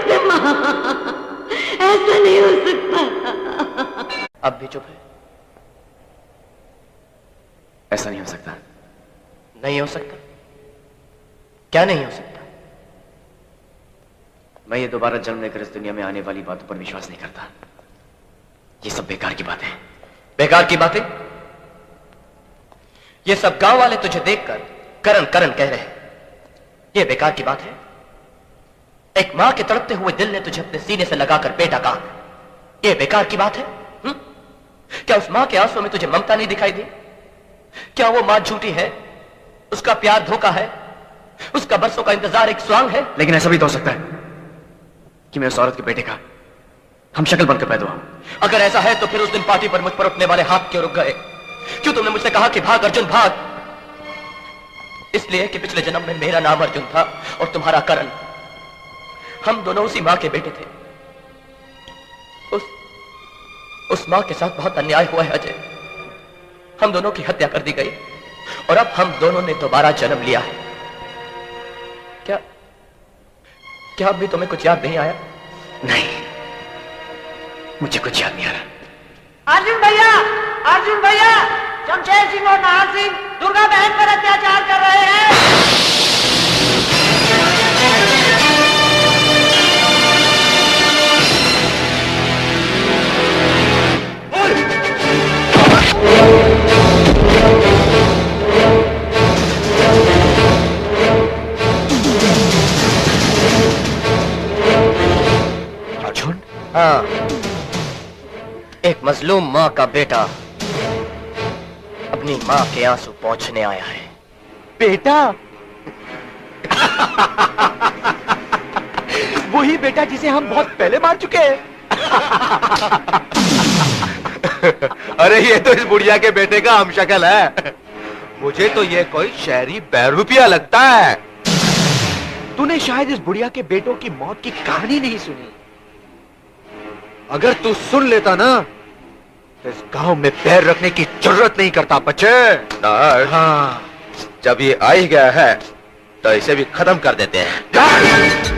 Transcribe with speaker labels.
Speaker 1: सकते माँ, ऐसा नहीं हो सकता।
Speaker 2: अब भी चुप है?
Speaker 3: ऐसा नहीं हो सकता।
Speaker 2: नहीं हो सकता? क्या नहीं हो सकता?
Speaker 3: मैं ये दोबारा जन्म लेकर इस दुनिया में आने वाली बातों पर विश्वास नहीं करता। ये सब बेकार की बातें।
Speaker 2: बेकार की बातें? ये सब गांव वाले तुझे देखकर करण करण कह रहे हैं, ये बेकार की बात है? एक मां के तड़पते हुए दिल ने तुझे अपने सीने से लगाकर बेटा कहा, ये बेकार की बात है? क्या उस मां के आंसुओं में तुझे ममता नहीं दिखाई दी? क्या वो मां झूठी है? उसका प्यार धोखा है? उसका बरसों का इंतजार एक स्वांग है?
Speaker 3: लेकिन ऐसा भी तो हो सकता है कि मैं उस औरत के बेटे का हम शक्ल बनकर पैदा हुआ।
Speaker 2: अगर ऐसा है तो फिर उस दिन पार्टी पर मुझ पर उठने वाले हाथ क्यों रुक गए? क्यों तुमने मुझसे कहा कि भाग अर्जुन भाग? इसलिए कि पिछले जन्म में मेरा नाम अर्जुन था और तुम्हारा करण। हम दोनों उसी मां के बेटे थे। उस मां के साथ बहुत अन्याय हुआ है अजय। हम दोनों की हत्या कर दी गई और अब हम दोनों ने दोबारा जन्म लिया है। क्या अब भी तुम्हें कुछ याद नहीं आया?
Speaker 3: नहीं, मुझे कुछ याद नहीं आ रहा।
Speaker 4: अर्जुन भैया, अर्जुन भैया, शमशेर सिंह और नाहर सिंह दुर्गा बहन पर अत्याचार कर रहे हैं।
Speaker 3: अर्जुन?
Speaker 2: हाँ, एक मजलूम मां का बेटा अपनी मां के आंसू पोंछने आया है।
Speaker 5: बेटा? वही बेटा जिसे हम बहुत पहले मार चुके हैं।
Speaker 6: अरे ये तो इस बुढ़िया के बेटे का हमशक्ल है। मुझे तो ये कोई शहरी बहरूपिया लगता है।
Speaker 5: तूने शायद इस बुढ़िया के बेटों की मौत की कहानी नहीं सुनी।
Speaker 6: अगर तू सुन लेता ना तो इस गांव में पैर रखने की जरूरत नहीं करता बच्चे। हाँ, जब ये आ ही गया है तो इसे भी खत्म कर देते हैं। अर्जुन!